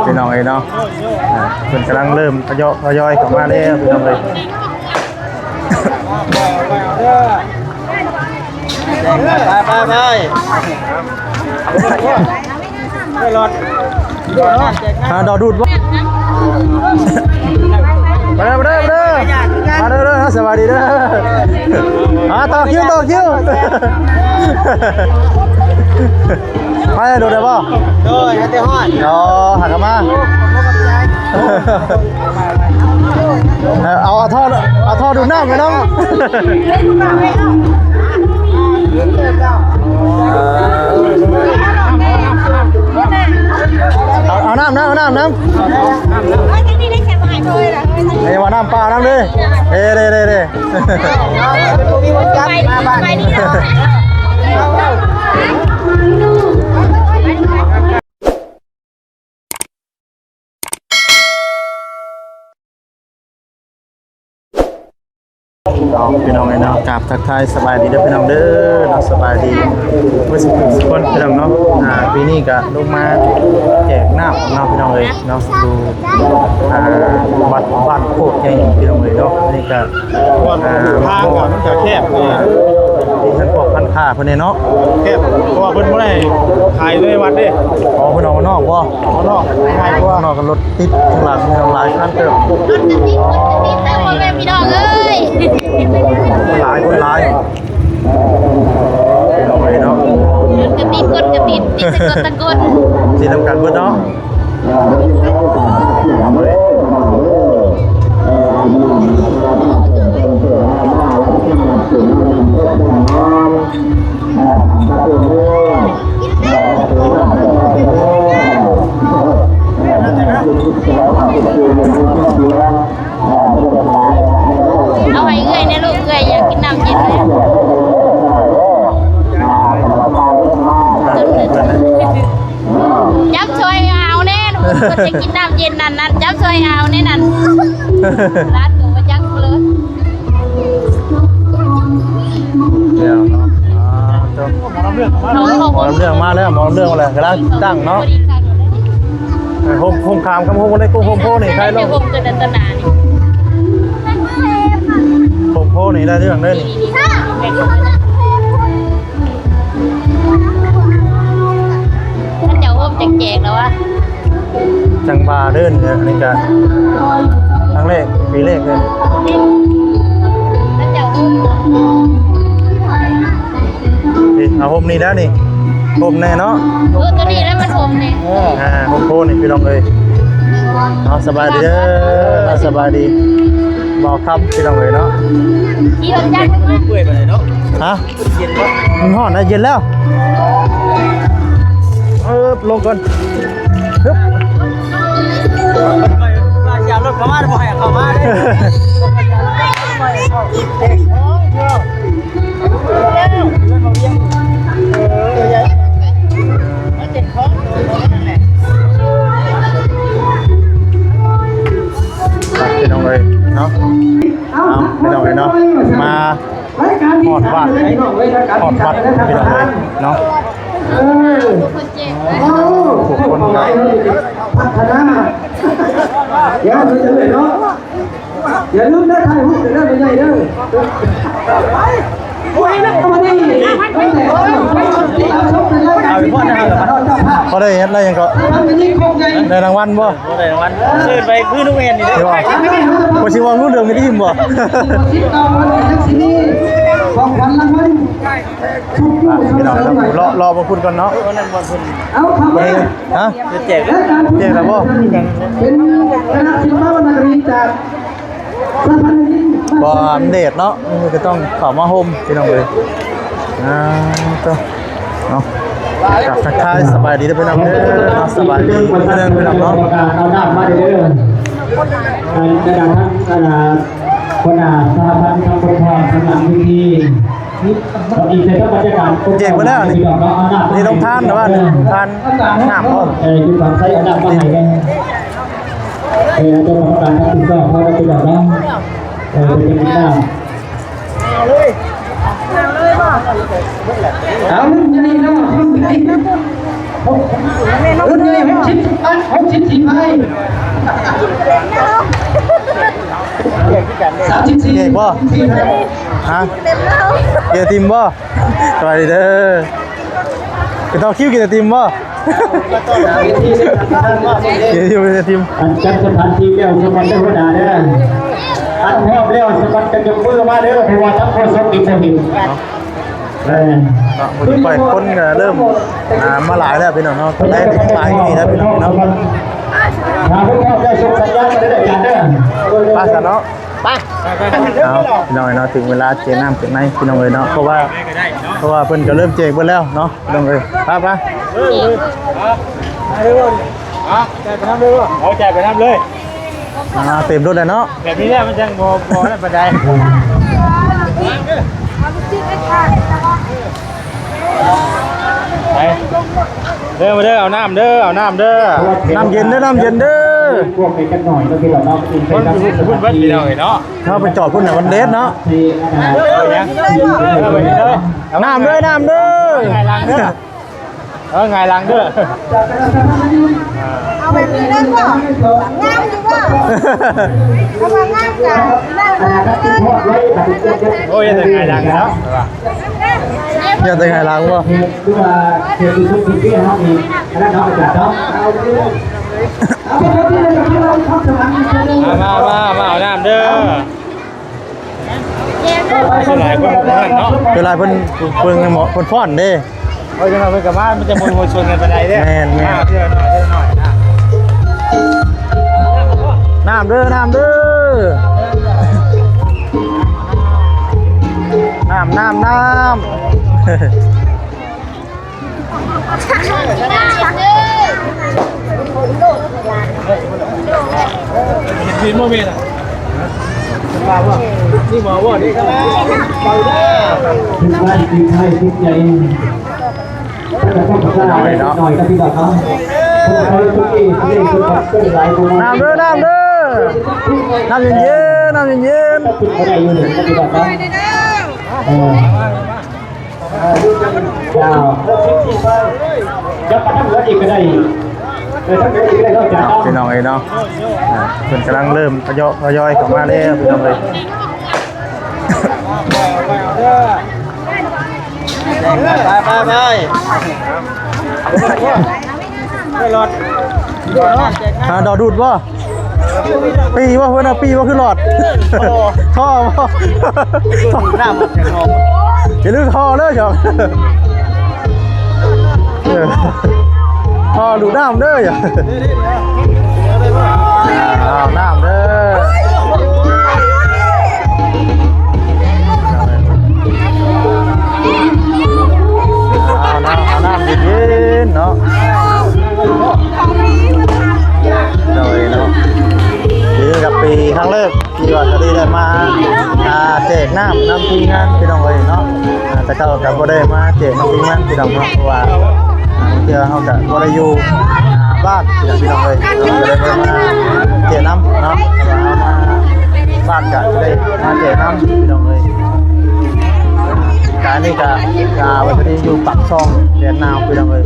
พี่น้องเนาะเพิ่นกำลังเริ่มทยอยเข้ามาแล้วพี่น้องเลยไปรถดอดูดวะมาเด้อสวัสดีเด้อต่อคิวไปดูได้ป่ะดูฮัตเตอร์ฮอนหักมาเอาท่อดูหน้าไปน้องเอาน้ำไอ้ว่าน้ำเปล่าน้ำเลยเด้ไปดีเนาะพี่น้องเนาะกราบทักทายสบายดีเด้อพี่น้องเด้อเนาะสบายดีเมื่อสุขคนพี่น้องเนาะปีนี้ก็ลงมาแจกน้ำเนาะพี่น้องเลยเนาะดูวัดบ้านโคกใหญ่พี่น้องเลยเนาะนี่ก็ทางก็มันจะแคบมีท่านพวกพันค้าเพิ่นเนาะแคบเพราะว่าเพิ่นบ่ได้ขายในวัดเด้อ๋อเพิ่นเอานอกบ่นอกง่ายกว่านอกกันรถติดข้างหลังมีหลายคันเติบพี่น้องเอ้ยคนหลายพี่น้องเลยเนาะกระติดตะกดสีทำการเบิดเนาะเอาไว้เอื่อยเนี่ยลูกเอื่อยอยากกินน้ำเย็นเลยจับช่วยเอาแน่หนูจะกินน้ำเย็นนั่นจับช่วยเอาแน่นั่นร้านหนูมาจักเลยเดี๋ยวเนาะหมอเรื่องมาแล้วหมอเรื่องอะไรกำลังตั้งเนาะโฮมคามคำโฮมอะไรกูโฮมโพนี่ใครลงโฮมตัวนันตนานี่โฮมโพนี่ได้เรื่องเลยนี่ท่านเจ้าโฮมแจกแล้ววะจังบาเดินเนี่ยนี่กันครั้งแรกปีแรกเลยท่านเจ้าโฮมเอาโฮมนี่แล้วนี่โฮมแน่เนาะตัวนี้แล้วมันโฮมเนี่ยโฮมโพนี่พี่ลองเลยเอาสบายดีเด้อสบายดีบอกครับพี่ลองเลยเนาะยี่ห้อจังเลยเปื่อยไปเลยเนาะฮะเย็นป่ะห่อนนะเย็นแล้วลงก่อนฮึบอย่ารถเข้ามาบ่ให้เข้ามาพี่น้องเลยเนาะพี่น้องเลยเนาะมาหอดวัดพี่น้องเลยเนาะผูกคนพัฒนาอย่าลืมเลยเนาะอย่าลืมนะถ่ายรูปเด้อเป็นไงเด้อโอ้ยนักมาดีเขาได้อะไรยังก็ได้รางวัลบ่ได้รางวัลเชิญไปพื้นลูกเอ็นนี่ได้บ่บ่ชิวงรุ่นเรืองไม่ได้ยินบ่พี่น้องครับรอมาคุณก่อนเนาะฮะแจกแล้วบ่เป็นคณะศิลปนากรีจากบ่อัปเดตเนาะจะต้องเข้ามาโฮมพี่น้องเลยต้องเนาะกับทักทายสบายดีได้พี่น้องเด้อสบายดีพี่น้องเนาะเอาหน้ามาเด้อกระดาษทั้งกระดาษคนสหพันธ์ทำปกครองสำนักวิธีอีกเสร็จก็บรรยากาศเจ๋งไปแล้วนี่ต้องทานแต่ว่าทานน้ำก็คือการใช้น้ำมาให้กันเจ้าของการทำก็เขาได้ไปแบบนั้นเป็นน้ำเอาเลยป่ะเอาอย่างนี้เนาะ รุ่นใหญ่60 ไป34 เก่งบ่ฮะเกียร์ทีมบ่สวัสดีเด้อไปต่อคิวเกียร์ทีมบ่เกียร์ทีมเกียร์ทีม อันจัดสถานที่แล้วสมัครได้หัวหน้าเด้ออันพร้อมแล้วสมัครกันยกมือมาเด้อเพราะว่าทั้งโคศกอีกบ่เห็นวันนี้ปล่อยคนเริ่มมาหลายแล้วพี่น้องเนาะได้ถึงหลายนี่แล้วพี่น้องเนาะ ถ้าพวกเราได้ส่งสัญญาณมาได้อาจารย์เด้อ ป้าสันเนาะป้าเอาพี่น้องเนาะถึงเวลาเจน้ำเจในพี่น้องเลยเนาะเพราะว่าเพิ่นก็เริ่มเจเพิ่นแล้วเนาะพี่น้องเลยป้าจ่ายไปน้ำเลยเอาจ่ายไปน้ำเลยเต็มรถเลยเนาะแบบนี้เนี่ยมันจังบ่ได้ปานใดไปเด้อมาเด้อเอาน้ำเด้อน้ำเย็นเด้อน้ำเย็นเด้อ พวกไปกันหน่อยก็คือเราเนาะพุ่นเบิดพี่น้องเนาะถ้าไปจอดพุ่นน่ะมันเด็ดเนาะน้ำเด้อไงลังเด้อไงลังเด้อเอาแบบนี้ได้ป่ะงามดีป่ะเอามางามกันได้โอ้ยแต่ไงลังแล้วอย่าแต่ไงลังวะคือว่าเที่ยวที่ทุกที่เฮามีอันนั้นเนาะอาจารย์เนาะเอาไปที่เราทำสมาธิมาเอาน้ำเด้อเป็นไรเพิ่นหมอเพิ่นฟ้อนเด้เฮ้ยจังหวะเพิ่นกลับบ้านมันจะมวยชนกันไปไหนเด้แม่นเชื่อหน่อยน้ำเด้อน้ำทีมโมเมนต์อ่ะนี่หมอว่าดีครับเบาเด้อทีมไทยทีมใหญ่แต่ต้องพัฒนาหน่อยก็พี่น้องเนาะน้ำเด้อน้ำเย็นอะไรอยู่เนี่ยก็พี่น้องเนาะยาวจะไปทำเหลืออีกก็ได้พี่น้องเนาะเพิ่นกำลังเริ่มทยอยเข้ามาแล้วพี่น้องเลยไปหลอดดอดูดป่ะปีว่าเพื่อนปีว่าคือหลอดท่อป่ะน้ำอย่าลืมท่อเลยจ้ะท่อดูน้ำเด้ออย่าเอาน้ำเด้อเอาน้ำเย็นๆเนาะเลยเนาะนี่กับปีครั้งแรกที่ว่าจะได้มาแจกน้ำทีงานพี่น้องเลยเนาะแต่ก็กับบ่ได้มาแจกน้ำทีงานพี่น้องเนาะเพราะว่าเดี๋ยวเขาจะบ่ได้อยู่บ้านพี่น้องเลยจะได้มาแจกน้ำเนาะมาบ้านก็ได้มาแจกน้ำพี่น้องเลยการนี้ก็วันนี้อยู่ปักช่องเรียนนาวพี่น้องเลย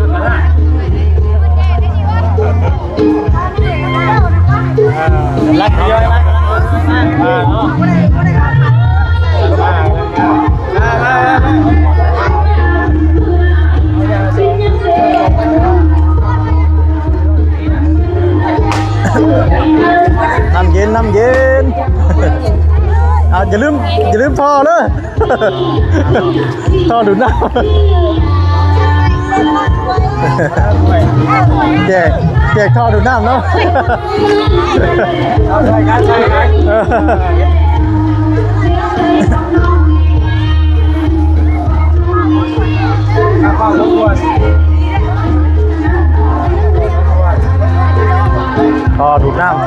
รักเยอะไหมน้ำเย็นอย่าลืมท่อเลยท่อดูดน้ำแจกท่อดูดน้ำเนาะใช่กัน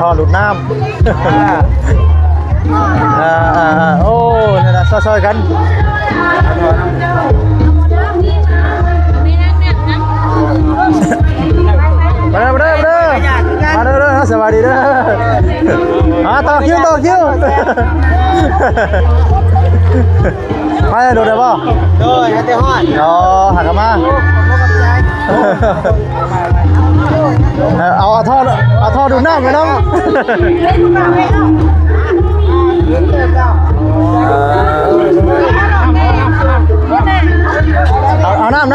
ท่อดูดน้ำโอ้นี่นะซอยกันมาเด้อสวัสดีเด้อต่อคิวมาโดดได้ป่ะโดดให้เตะฮอดหักมา เอาท่อดูหน้าไปน้องเอาน้ำ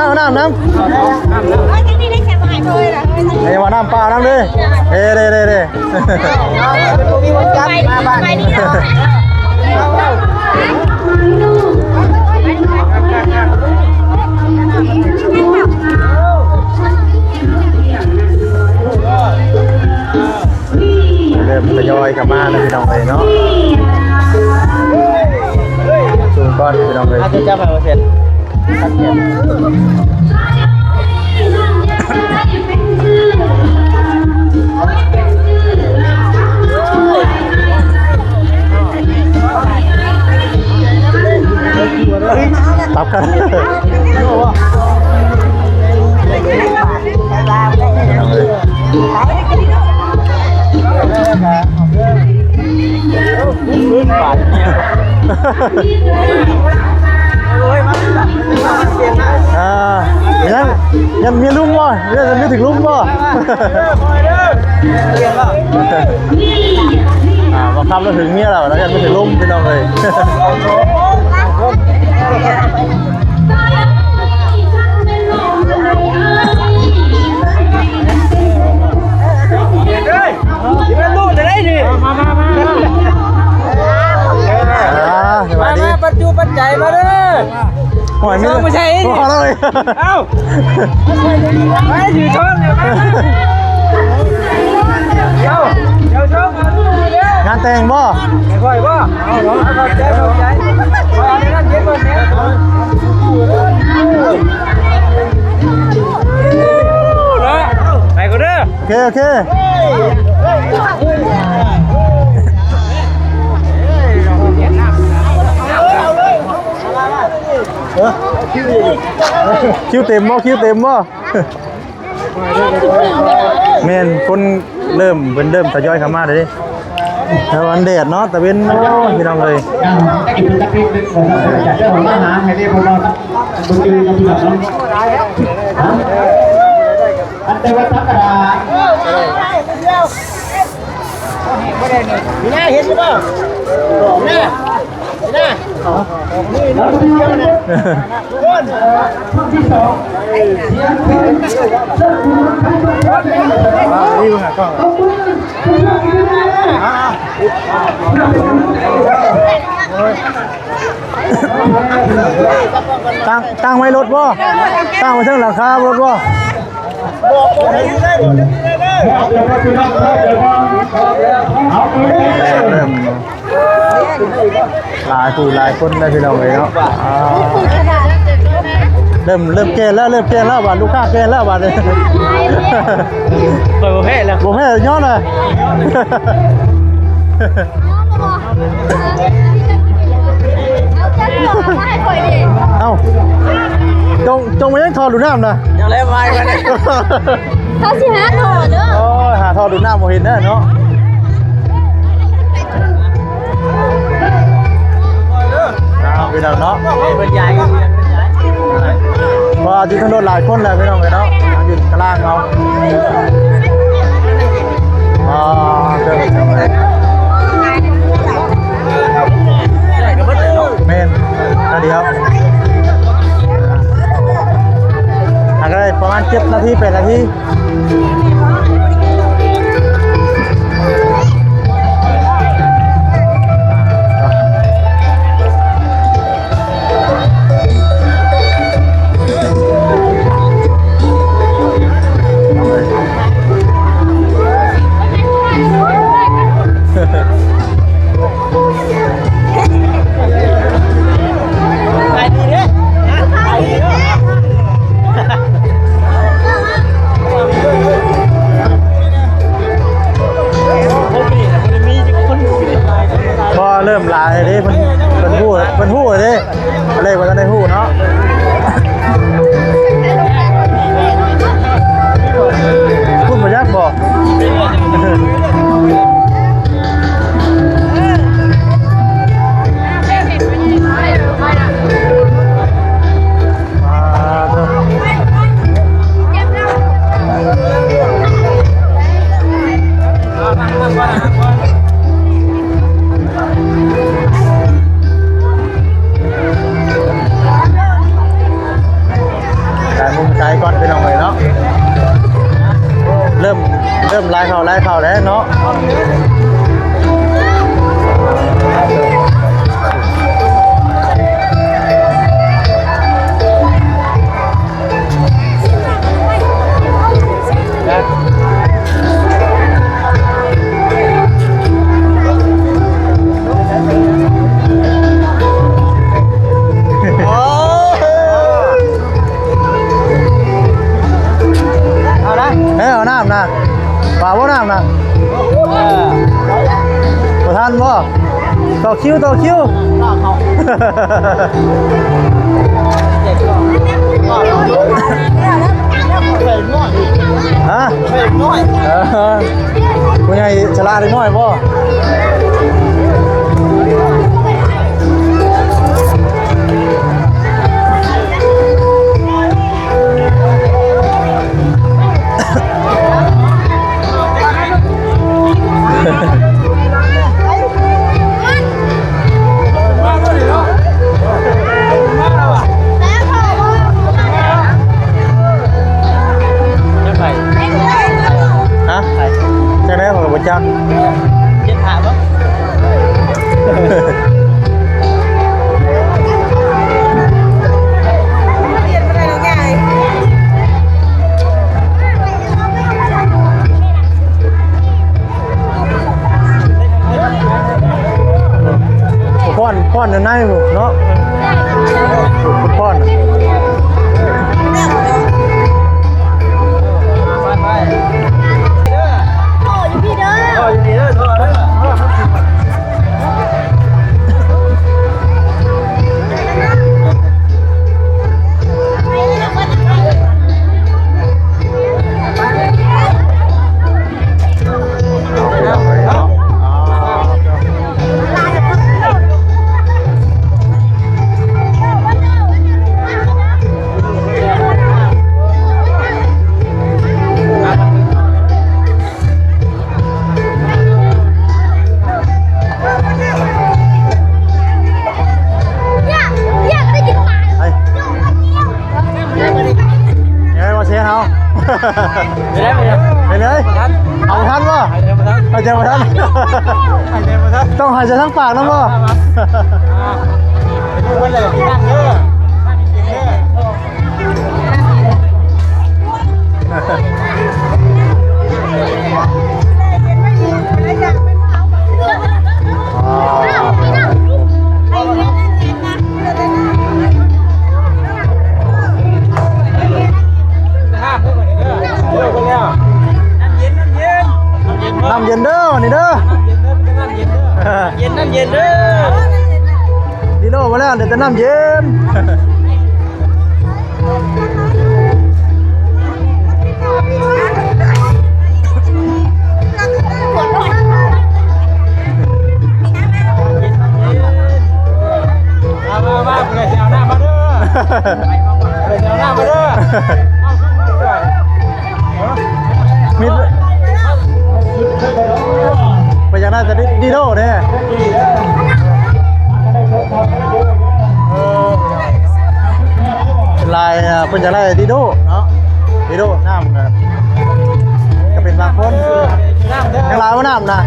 เฮ้ยว่าน้ำเปล่าน้ำดิเฮ้เด้เริ่มทยอยกลับมาแล้วพี่น้องเลยเนาะสูงก้อนพี่น้องเลยอาจจะจับให้เสร็จตับกันยังมีลุงบ่ยังมีถึงลุงบ่บังคับเราถึงเมียเราแล้วยังไม่ถึงลุงพี่น้องเลยมาปัจจุปัจจัยมาเด้อ หอยไม่ใช่พอเลยเอ้าไปอยู่ช่องเนี่ยมาเดี๋ยวช่องงานแต่งบ่ไม่ค่อยบ่เอาเหรอเข้าใจเอาในนั้นเย็นก่อนเนี่ยไปกูเด้อโอเคคิวเต็มบ่เมนคนเริ่มทยอยเข้ามาเลยถ้าวันแดดเนาะแต่เป็นพี่น้องเลยอันเดวัตกระดาพี่น่าเห็นหรือเปล่าพี่น่าแล้วที่เดียวเนี่ยคนที่สองนี่ค่ะก็ตั้งไว้รถบ่ตั้งไว้เท่าหลังคารถบ่เริ่มหลายคนได้พี่น้องเลยเนาะเริ่มเกณฑ์แล้วบาทลูกค้าเกณฑ์แล้วบาทเลยเปิดโบเพ่แล้วย้อนเลยเอ้าจงไม่ยังทอดูน้ำนะยังเล่นไปกันเลยเขาสิหาถอดเด้อโอ้หาทอดูน้ำโมเห็นเด้อเนาะพี่น้องเนาะเป็นใหญ่พอที่ถนนหลายคนแล้วพี่น้องเลยเนาะอยู่กลางเนาะเกิดเมนนาทีครับอะไรประมาณ7 นาที8 นาทีเริ่มลายเลยเป็นหู้เลยอะไรวะท่านได้หู้เนาะพูดมายักบอก การมุมใจก่อนไปหน่อยเนาะเริ่มไล่เข่าแล้วเนาะเอาน้ำนะป่าว่าน้ำนะประทานบ่ต่อคิวฮะคุณยายฉลาดได้น้อยบ่จะได้ของประจักษ์เย็นถามป้อนในเนาะป้อนไปเลยเอาทันป่ะเอาใจมาทันต้องหายใจทั้งปากนะป่ะวันเลยนั่งเยอะน้ำเย็นเด้อนี่เด้อเย็นน้ำเย็นเด้อดีโน่มาแล้วเดี๋ยวจะน้ำเย็นมาเพื่อนเอาหน้ามาเด้อเพื่อนเอาหน้ามาเด้อมิดไปจากนั้นจะดีโน่เนี่ยเป็นลายเป็นจากไรดีโน่เนาะดีโน่น้ำกันก็เป็นบางคนยังลายว่าน้ำนะ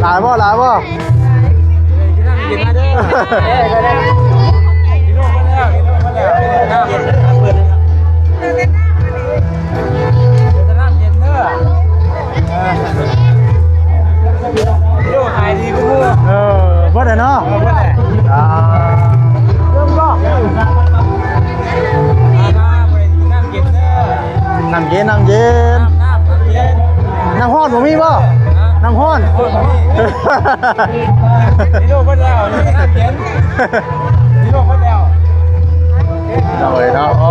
ลายบ่กินมาเด้อดีโน่มาแล้วน้ำเย็นเปิดน้ำเย็นเด้อดีโน่หายดีกูบ่ได้เนาะบ่ได้เริ่มก็น้ำเย็นน้ำห้อนบ่มีบ่น้ำห้อนดีโน่บ่แล้วนี่น้ำเย็นดีโน่บ่แล้วเอาเลยเนาะอ๋อ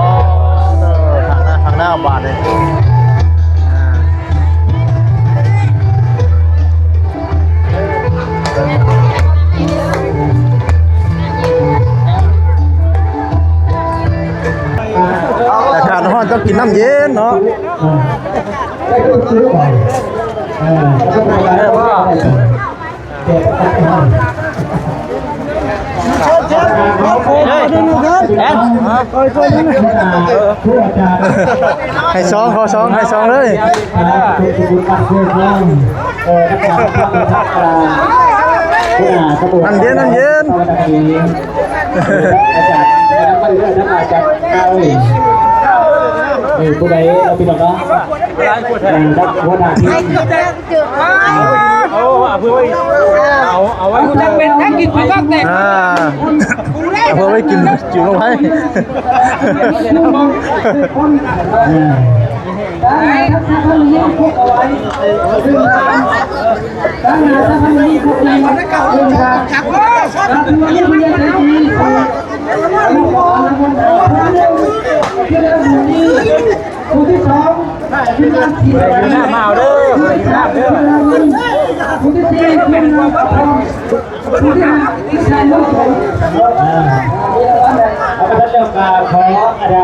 ทางหน้าบาทเลยแต่การห้อนต้องกินน้ำเย็นเนาะ ให้ซองเขาซองให้ซองเลยน้ำเย็นน้ำเย็นผู้ใดเราเป็นหรอเนาะดักหัวหน้าที่ เอาไว้คุณเป็นแค่กินคุณก็แต่ เอาเพื่อไว้กินจิ๋วลงไปผู้ที่สองที่งานที่ หน้ามาเด้อหน้าเด้อ ผู้ที่สี่เป็นผู้ที่ชายลูกผมเอาไปเจ้าการขออะไร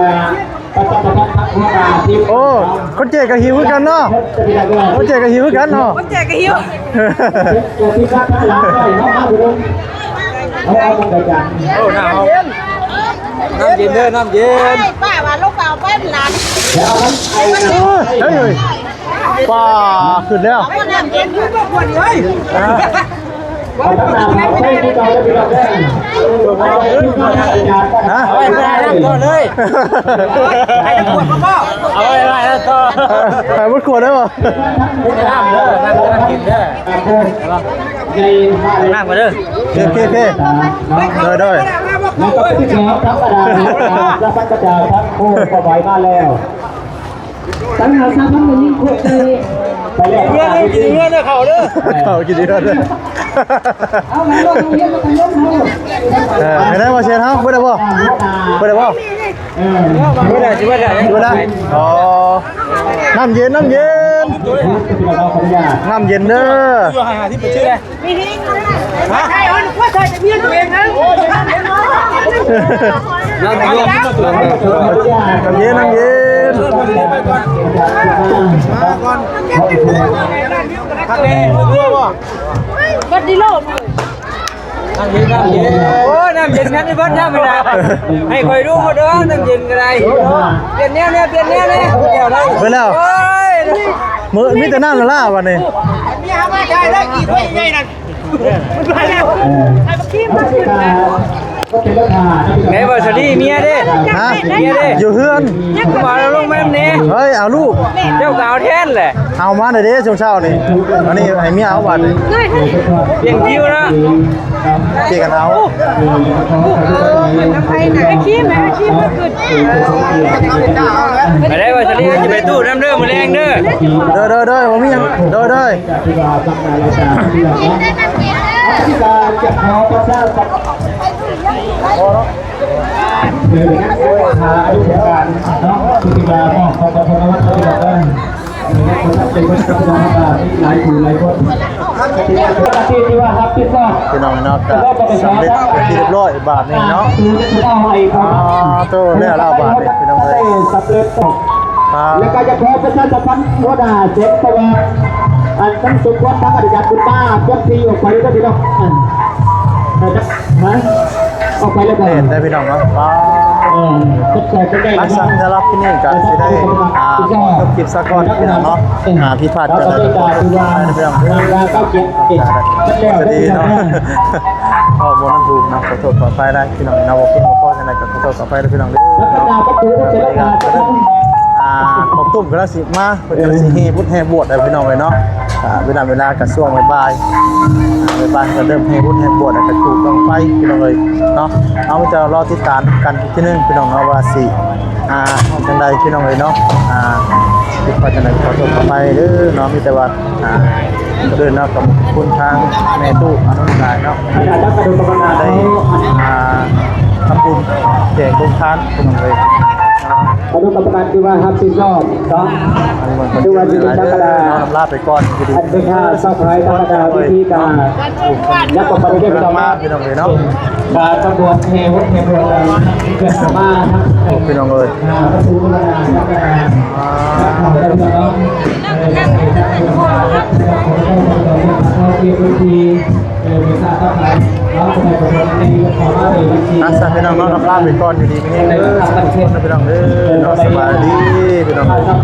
ประจำประทับหัวหน้าที่ โอ้คนเจ๊กับหิวกันเนาะคนเจ๊กับหิวกันเนาะ แจกกระหิว ตัวที่ข้างหลังได้เขาเอาไปลงเอาลงไปกัน โอ้น้ำเย็นเด้อน้ำเย็น ป้าว่าลูกเปล่าเป็นหลาน แล้วนั้นไอ้นะ เฮ้ยป้าขึ้นแล้ว เอาน้ำเย็นอยู่ก็ควรเลย เอาตั้งนานเอาไปที่เราจะไปเราได้เอาไปที่ข้างหลังยา ฮะ เอาไว้ไม่ได้แล้วก็เลยให้ขวดมาเอาไว้ไม่ได้แล้วก็ ไปมุดขวดได้ป่ะ น้ำเด้อน้ำกินเด้อ นั่งมาเด้อ โอเคโดย แล้วก็ที่สองครับอาจารย์แล้วก็จะทักโค้งเข้าไปมาแล้วตั้งหาทำมันยิ่งโคตรเลยไปแล้ว เงินกินเงินเด้อเขาเด้อ เขากินดีเลย เอาไหนลงเรียนมาตั้งยกเขา ไม่ได้มาเชียร์เขาไม่ได้ป่ะไม่ได้ป่ะ ไม่ได้ชิบะได้ ไม่ได้อ๋อน้ำเย็นน้ำเย็น เราขออนุญาต น้ำเย็นเด้อ อยู่หาที่เป็นชื่ออะไร มีทิ้งนะใช่เอาว่าเธอจะเมียตัวเองนะ น้ำเย็น น้ำเย็นน้ำเย็น ทางนี้รู้ป่ะ บัดดีโลด น้ำเย็นโอ้น้ำเย็นงั้นไม่พ้นน้ำไม่ได้ให้คอยดูหมดเด้อน้ำเย็นก็ได้เปลี่ยนแนวเนี่ยเปลี่ยนแนวเนี่ยเดี๋ยวได้ ไปแล้ว โอ้ย มือมีแต่น้ำละล่าวันนี้ นี่ฮะว่าได้ได้กี่คนใหญ่นั่นมันไปแล้วไอ้ขี้มันขึ้นแล้ว ไงบ่สวัสดีเมียเด้ ฮะ เมียเด้ อยู่เฮือน มาแล้วลงแม่เนี่ย เฮ้ยเอาลูก เจ้าก็เอาแทนแหละ เอามาหน่อยดิช่วงเช้านี่อันนี้ให้เมียเอาบัตร เปลี่ยนคิวนะ เกี่ยกันเอา ไอ้ไหนขี้ไหนขี้มันขึ้น ไปได้บ่สวัสดีจะไปตู้น้ำเด้อมื้อแรงเด้อ เด้อผมมียังเด้อ ที่การจะขอประชาสัมพันธ์หรือหาอายุการน้องที่จะมอบของประชาชนที่เราได้คนเป็นคนประชาชนหลายผู้หลายคนที่ว่ารับผิดชอบ พี่น้องเนาะก็สำเร็จเป็นที่เรียบร้อยบาทนี่เนาะ คือจะเอาไอ้ของ ตัวเนี่ยเราบาทนี่พี่น้องเลย สำเร็จตกแล้วก็จะขอประชาสัมพันธ์หัวหน้าเจ็บตัวอันทั้งสุขวัฒน์ทั้งอธิการคุณป้าเจ้าที่ออกไปก็พี่น้องมาออกไปแล้วกัน เห็นได้พี่น้องเนาะป้า ก็แชร์กันได้ ลักษณะรับที่นี่ก็สิได้จบคลิปซะก่อนพี่น้องเนาะพี่พลาดจะได้พี่น้อง ก็เก็บสวัสดีเนาะข้อมูลนั้นถูกนะขอโทษขออภัยได้พี่น้องนะว่าพี่น้องพ่อจะไหนก็ขอโทษขออภัยได้พี่น้องเด้อ แล้วก็ดาวประตูก็จะได้การ ผมตุ่มกระสิมาเป็นกระสิเฮพุทธแฮบวชอะไรพี่น้องเลยเนาะเวลากระช่วงบ่ายก็เริ่มเฮพุทธแฮบวชกระจูกองไฟพี่น้องเลยเนาะเอาจะรอติดตามกันที่นึงพี่น้องเนาะว่าสิจังใดพี่น้องเลยเนาะที่พอจะไหนขอโทษขออภัยเด้อเนาะมีแต่ว่าเดินเนาะกับคุณทางแม่ตู้อนุนายเนาะ อาจารย์จะดูประมาณ ได้ทำบุญแจกโรงทานพี่น้องเลย มาดูประมาณที่ว่าฮับซีซอบเนาะ ดูวันที่ธรรมดาลาไปก่อนดี อันเป็นค่าซัพพลายธรรมดาวิธีการยักษ์ประเทศเรามา พี่น้องเลยเนาะ การตำรวจเทวเทวเกิดมาทั้ง พี่น้องเลย ประตูธรรมดา สัตว์พี่น้องเนาะรับลาไปก่อนอยู่ดีไม่แห้งเด้อสวัสดีพี่น้องเด้อเนาะสบายดีพี่น้อง